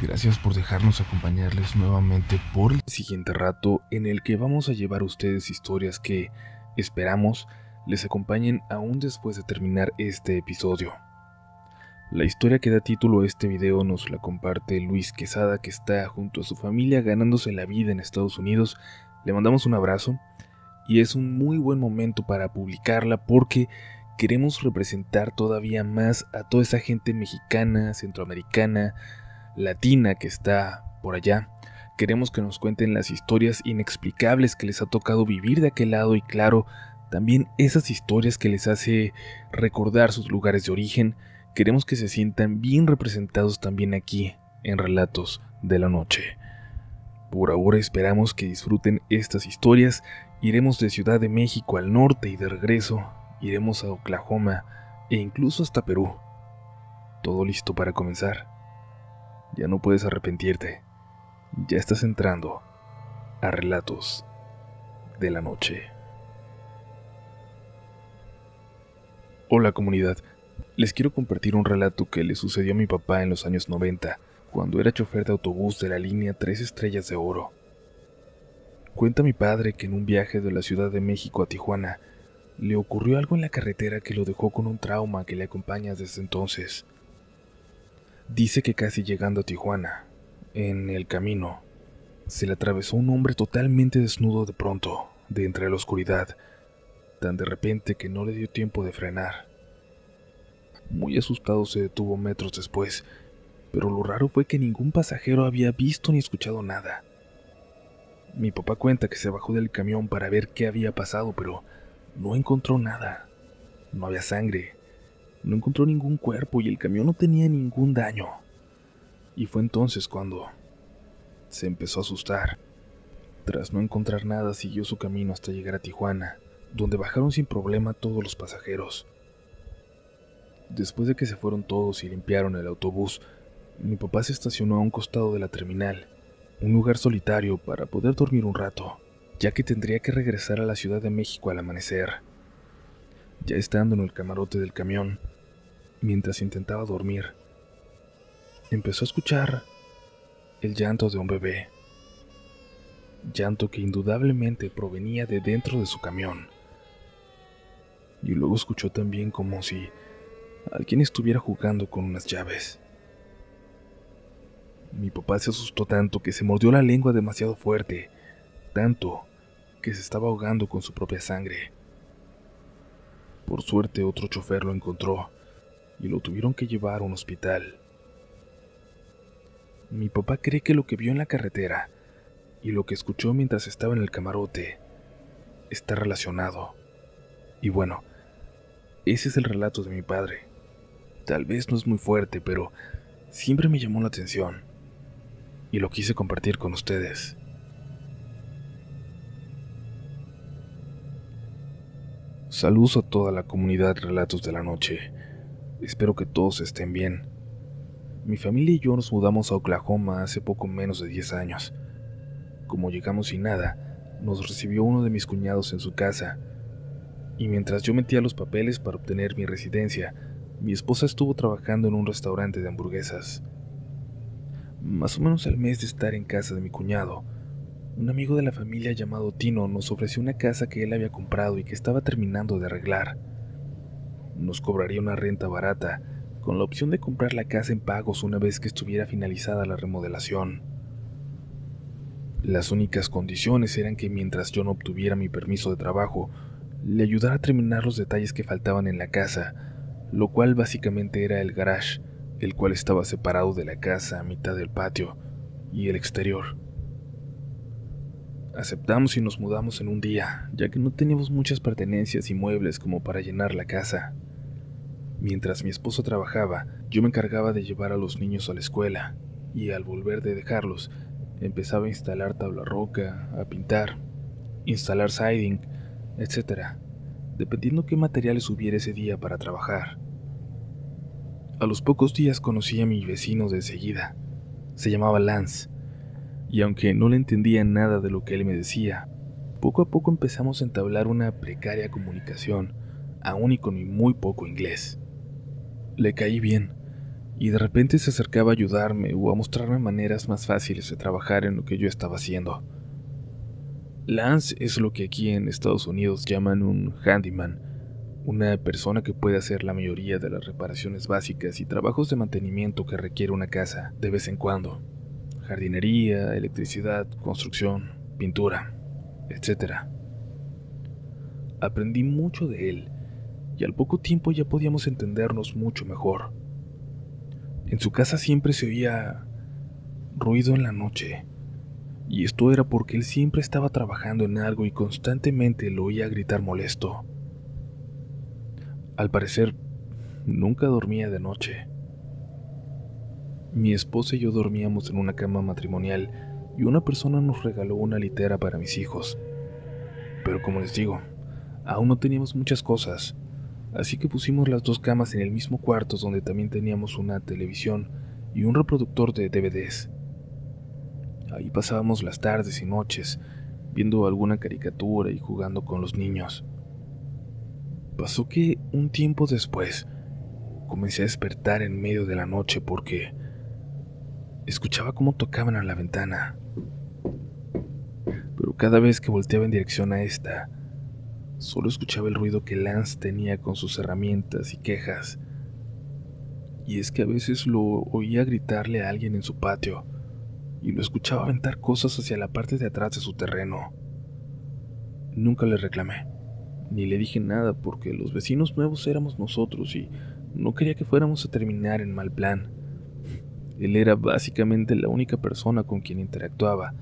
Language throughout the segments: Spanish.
Gracias por dejarnos acompañarles nuevamente por el siguiente rato en el que vamos a llevar a ustedes historias que, esperamos, les acompañen aún después de terminar este episodio. La historia que da título a este video nos la comparte Luis Quesada, que está junto a su familia ganándose la vida en Estados Unidos. Le mandamos un abrazo y es un muy buen momento para publicarla porque queremos representar todavía más a toda esa gente mexicana, centroamericana, latina que está por allá. Queremos que nos cuenten las historias inexplicables que les ha tocado vivir de aquel lado y claro, también esas historias que les hace recordar sus lugares de origen. Queremos que se sientan bien representados también aquí en Relatos de la Noche. Por ahora esperamos que disfruten estas historias. Iremos de Ciudad de México al norte y de regreso iremos a Oklahoma e incluso hasta Perú. ¿Todo listo para comenzar? Ya no puedes arrepentirte. Ya estás entrando a Relatos de la Noche. Hola comunidad, les quiero compartir un relato que le sucedió a mi papá en los años 90, cuando era chofer de autobús de la línea 3 Estrellas de Oro. Cuenta mi padre que en un viaje de la Ciudad de México a Tijuana, le ocurrió algo en la carretera que lo dejó con un trauma que le acompaña desde entonces. Dice que casi llegando a Tijuana, en el camino, se le atravesó un hombre totalmente desnudo de pronto, de entre la oscuridad, tan de repente que no le dio tiempo de frenar. Muy asustado se detuvo metros después, pero lo raro fue que ningún pasajero había visto ni escuchado nada. Mi papá cuenta que se bajó del camión para ver qué había pasado, pero no encontró nada. No había sangre. No encontró ningún cuerpo y el camión no tenía ningún daño. Y fue entonces cuando se empezó a asustar. Tras no encontrar nada, siguió su camino hasta llegar a Tijuana, donde bajaron sin problema todos los pasajeros. Después de que se fueron todos y limpiaron el autobús, mi papá se estacionó a un costado de la terminal, un lugar solitario para poder dormir un rato, ya que tendría que regresar a la Ciudad de México al amanecer. Ya estando en el camarote del camión, mientras intentaba dormir, empezó a escuchar el llanto de un bebé. Llanto que indudablemente provenía de dentro de su camión. Y luego escuchó también como si alguien estuviera jugando con unas llaves. Mi papá se asustó tanto que se mordió la lengua demasiado fuerte, tanto que se estaba ahogando con su propia sangre. Por suerte otro chofer lo encontró y lo tuvieron que llevar a un hospital. Mi papá cree que lo que vio en la carretera y lo que escuchó mientras estaba en el camarote está relacionado. Y bueno, ese es el relato de mi padre. Tal vez no es muy fuerte, pero siempre me llamó la atención y lo quise compartir con ustedes. Saludos a toda la comunidad Relatos de la Noche. Espero que todos estén bien. Mi familia y yo nos mudamos a Oklahoma hace poco menos de 10 años. Como llegamos sin nada, nos recibió uno de mis cuñados en su casa, y mientras yo metía los papeles para obtener mi residencia, mi esposa estuvo trabajando en un restaurante de hamburguesas. Más o menos al mes de estar en casa de mi cuñado, un amigo de la familia llamado Tino nos ofreció una casa que él había comprado y que estaba terminando de arreglar. Nos cobraría una renta barata, con la opción de comprar la casa en pagos una vez que estuviera finalizada la remodelación. Las únicas condiciones eran que mientras yo no obtuviera mi permiso de trabajo, le ayudara a terminar los detalles que faltaban en la casa, lo cual básicamente era el garage, el cual estaba separado de la casa a mitad del patio y el exterior. Aceptamos y nos mudamos en un día, ya que no teníamos muchas pertenencias y muebles como para llenar la casa. Mientras mi esposo trabajaba, yo me encargaba de llevar a los niños a la escuela, y al volver de dejarlos, empezaba a instalar tabla roca, a pintar, instalar siding, etc., dependiendo qué materiales hubiera ese día para trabajar. A los pocos días conocí a mi vecino de enseguida. Se llamaba Lance, y aunque no le entendía nada de lo que él me decía, poco a poco empezamos a entablar una precaria comunicación, aún y con mi muy poco inglés. Le caí bien, y de repente se acercaba a ayudarme o a mostrarme maneras más fáciles de trabajar en lo que yo estaba haciendo. Lance es lo que aquí en Estados Unidos llaman un handyman, una persona que puede hacer la mayoría de las reparaciones básicas y trabajos de mantenimiento que requiere una casa de vez en cuando: jardinería, electricidad, construcción, pintura, etc. Aprendí mucho de él y al poco tiempo ya podíamos entendernos mucho mejor. En su casa siempre se oía ruido en la noche, y esto era porque él siempre estaba trabajando en algo y constantemente lo oía gritar molesto. Al parecer, nunca dormía de noche. Mi esposa y yo dormíamos en una cama matrimonial y una persona nos regaló una litera para mis hijos. Pero como les digo, aún no teníamos muchas cosas, así que pusimos las dos camas en el mismo cuarto, donde también teníamos una televisión y un reproductor de DVDs. Ahí pasábamos las tardes y noches, viendo alguna caricatura y jugando con los niños. Pasó que un tiempo después comencé a despertar en medio de la noche porque escuchaba cómo tocaban a la ventana. Pero cada vez que volteaba en dirección a esta, solo escuchaba el ruido que Lance tenía con sus herramientas y quejas. Y es que a veces lo oía gritarle a alguien en su patio, y lo escuchaba aventar cosas hacia la parte de atrás de su terreno. Nunca le reclamé, ni le dije nada, porque los vecinos nuevos éramos nosotros y no quería que fuéramos a terminar en mal plan. Él era básicamente la única persona con quien interactuaba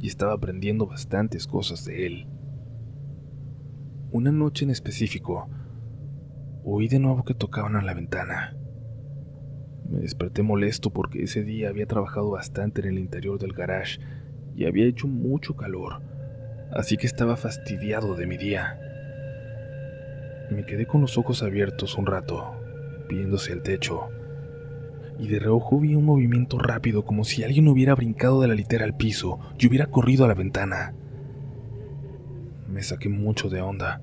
y estaba aprendiendo bastantes cosas de él. Una noche en específico, oí de nuevo que tocaban a la ventana. Me desperté molesto porque ese día había trabajado bastante en el interior del garage y había hecho mucho calor, así que estaba fastidiado de mi día. Me quedé con los ojos abiertos un rato, viéndose el techo, y de reojo vi un movimiento rápido, como si alguien hubiera brincado de la litera al piso y hubiera corrido a la ventana. Me saqué mucho de onda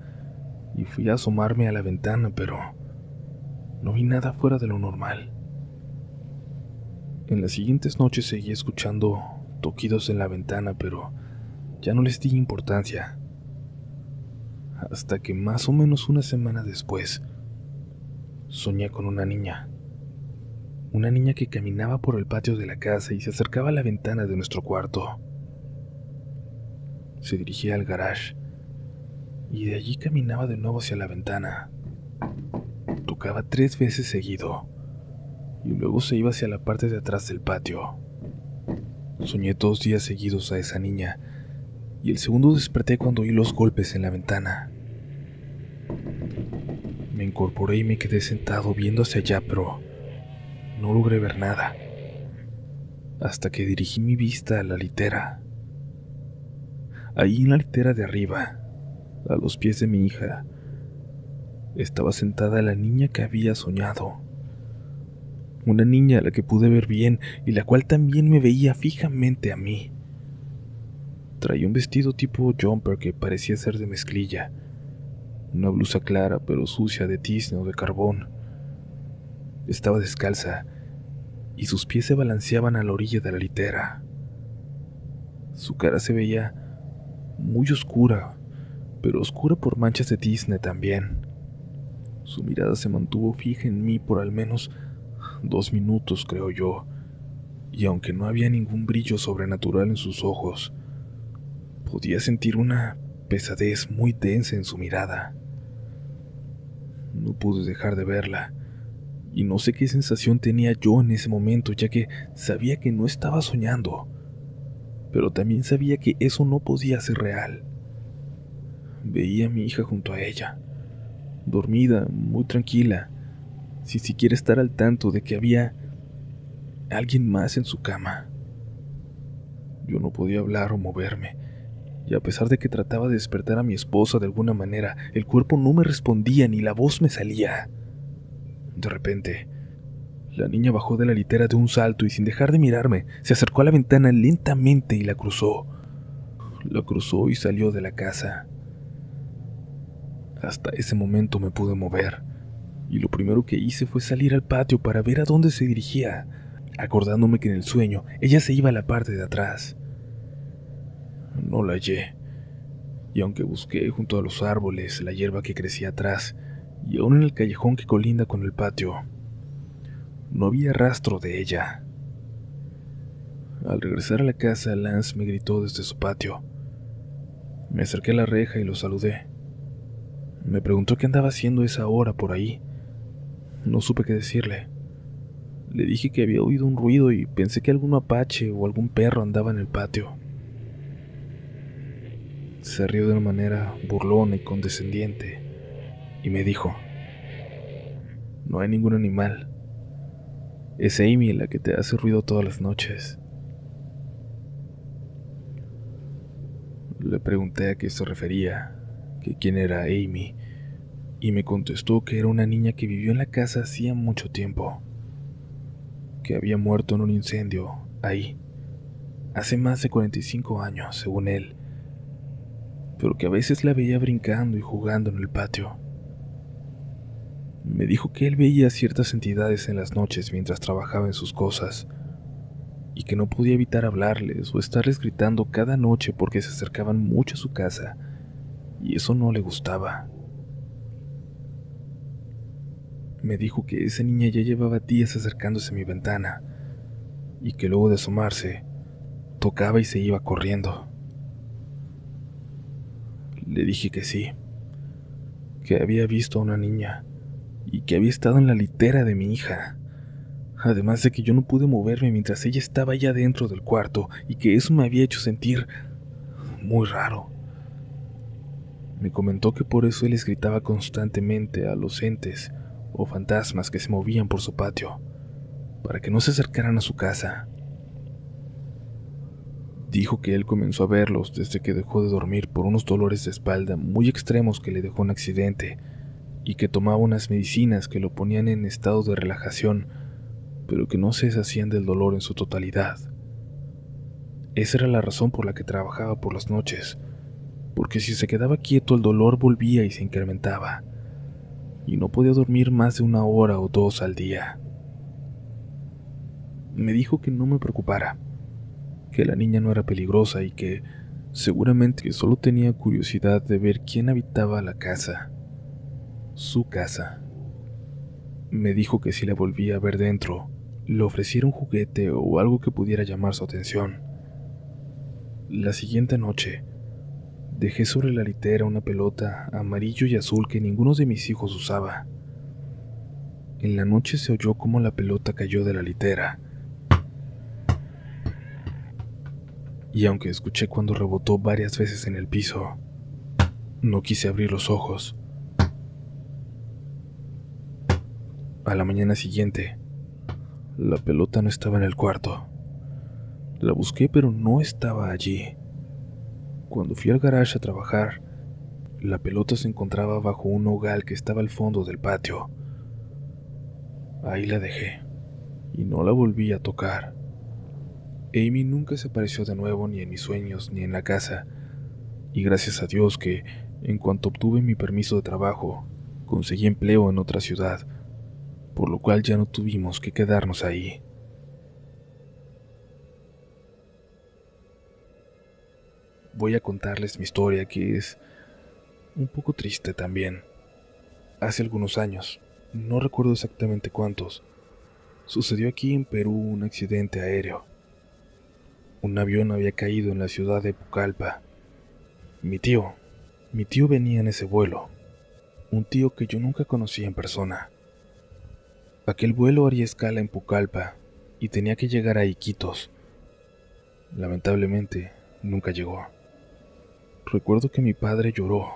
y fui a asomarme a la ventana, pero no vi nada fuera de lo normal. En las siguientes noches seguí escuchando toquidos en la ventana, pero ya no les di importancia. Hasta que más o menos una semana después, soñé con una niña. Una niña que caminaba por el patio de la casa y se acercaba a la ventana de nuestro cuarto. Se dirigía al garage y de allí caminaba de nuevo hacia la ventana. Tocaba 3 veces seguido y luego se iba hacia la parte de atrás del patio. Soñé 2 días seguidos a esa niña, y el segundo desperté cuando oí los golpes en la ventana. Me incorporé y me quedé sentado viendo hacia allá, pero no logré ver nada, hasta que dirigí mi vista a la litera. Ahí en la litera de arriba, a los pies de mi hija, estaba sentada la niña que había soñado. Una niña a la que pude ver bien y la cual también me veía fijamente a mí. Traía un vestido tipo jumper que parecía ser de mezclilla, una blusa clara pero sucia de tizne o de carbón. Estaba descalza y sus pies se balanceaban a la orilla de la litera. Su cara se veía muy oscura, pero oscura por manchas de tizne también. Su mirada se mantuvo fija en mí por al menos 2 minutos, creo yo, y aunque no había ningún brillo sobrenatural en sus ojos, podía sentir una pesadez muy densa en su mirada. No pude dejar de verla, y no sé qué sensación tenía yo en ese momento, ya que sabía que no estaba soñando, pero también sabía que eso no podía ser real. Veía a mi hija junto a ella, dormida, muy tranquila, sin siquiera estar al tanto de que había alguien más en su cama. Yo no podía hablar o moverme, y a pesar de que trataba de despertar a mi esposa de alguna manera, el cuerpo no me respondía ni la voz me salía. De repente, la niña bajó de la litera de un salto y sin dejar de mirarme, se acercó a la ventana lentamente y la cruzó. La cruzó y salió de la casa. Hasta ese momento me pude mover, y lo primero que hice fue salir al patio para ver a dónde se dirigía, acordándome que en el sueño ella se iba a la parte de atrás. No la hallé, y aunque busqué junto a los árboles, la hierba que crecía atrás, y aún en el callejón que colinda con el patio, no había rastro de ella. Al regresar a la casa, Lance me gritó desde su patio. Me acerqué a la reja y lo saludé. Me preguntó qué andaba haciendo esa hora por ahí. No supe qué decirle. Le dije que había oído un ruido y pensé que algún mapache o algún perro andaba en el patio. Se rió de una manera burlona y condescendiente y me dijo: no hay ningún animal. Es Amy la que te hace ruido todas las noches. Le pregunté a qué se refería, que quién era Amy, y me contestó que era una niña que vivió en la casa hacía mucho tiempo, que había muerto en un incendio ahí, hace más de 45 años, según él, pero que a veces la veía brincando y jugando en el patio. Me dijo que él veía ciertas entidades en las noches mientras trabajaba en sus cosas, y que no podía evitar hablarles o estarles gritando cada noche porque se acercaban mucho a su casa, y eso no le gustaba. Me dijo que esa niña ya llevaba días acercándose a mi ventana, y que luego de asomarse, tocaba y se iba corriendo. Le dije que sí, que había visto a una niña, y que había estado en la litera de mi hija, además de que yo no pude moverme mientras ella estaba allá dentro del cuarto, y que eso me había hecho sentir muy raro. Me comentó que por eso él les gritaba constantemente a los entes o fantasmas que se movían por su patio, para que no se acercaran a su casa. Dijo que él comenzó a verlos desde que dejó de dormir por unos dolores de espalda muy extremos que le dejó un accidente, y que tomaba unas medicinas que lo ponían en estado de relajación, pero que no se deshacían del dolor en su totalidad. Esa era la razón por la que trabajaba por las noches, porque si se quedaba quieto el dolor volvía y se incrementaba, y no podía dormir más de 1 hora o 2 al día. Me dijo que no me preocupara, que la niña no era peligrosa y que seguramente solo tenía curiosidad de ver quién habitaba la casa, su casa. Me dijo que si la volvía a ver dentro, le ofreciera un juguete o algo que pudiera llamar su atención. La siguiente noche, dejé sobre la litera una pelota amarillo y azul que ninguno de mis hijos usaba. En la noche se oyó cómo la pelota cayó de la litera, y aunque escuché cuando rebotó varias veces en el piso, no quise abrir los ojos. A la mañana siguiente, la pelota no estaba en el cuarto. La busqué, pero no estaba allí. Cuando fui al garage a trabajar, la pelota se encontraba bajo un nogal que estaba al fondo del patio. Ahí la dejé, y no la volví a tocar. Amy nunca se apareció de nuevo ni en mis sueños ni en la casa, y gracias a Dios que, en cuanto obtuve mi permiso de trabajo, conseguí empleo en otra ciudad, por lo cual ya no tuvimos que quedarnos ahí. Voy a contarles mi historia, que es un poco triste también. Hace algunos años, no recuerdo exactamente cuántos, sucedió aquí en Perú un accidente aéreo. Un avión había caído en la ciudad de Pucallpa. Mi tío venía en ese vuelo, un tío que yo nunca conocí en persona. Aquel vuelo haría escala en Pucallpa y tenía que llegar a Iquitos. Lamentablemente, nunca llegó. Recuerdo que mi padre lloró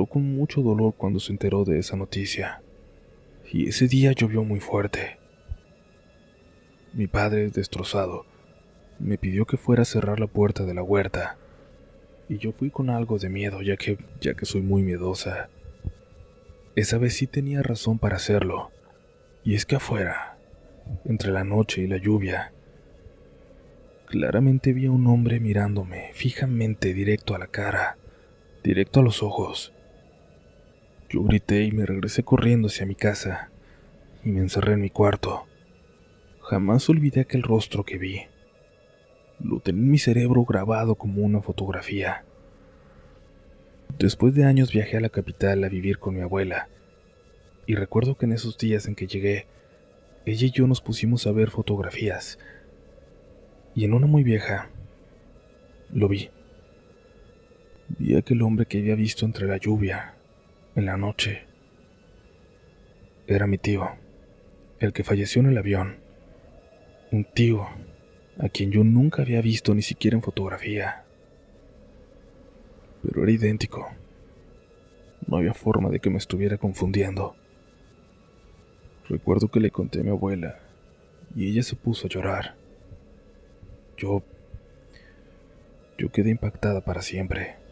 con mucho dolor cuando se enteró de esa noticia, y ese día llovió muy fuerte. Mi padre, destrozado, me pidió que fuera a cerrar la puerta de la huerta, y yo fui con algo de miedo, ya que soy muy miedosa. Esa vez sí tenía razón para hacerlo, y es que afuera, entre la noche y la lluvia, claramente vi a un hombre mirándome fijamente directo a la cara, directo a los ojos. Yo grité y me regresé corriendo hacia mi casa y me encerré en mi cuarto. Jamás olvidé aquel rostro que vi. Lo tenía en mi cerebro grabado como una fotografía. Después de años viajé a la capital a vivir con mi abuela, y recuerdo que en esos días en que llegué, ella y yo nos pusimos a ver fotografías, y en una muy vieja, lo vi. Vi a aquel hombre que había visto entre la lluvia, en la noche. Era mi tío, el que falleció en el avión. Un tío a quien yo nunca había visto ni siquiera en fotografía. Pero era idéntico. No había forma de que me estuviera confundiendo. Recuerdo que le conté a mi abuela y ella se puso a llorar. Yo quedé impactada para siempre.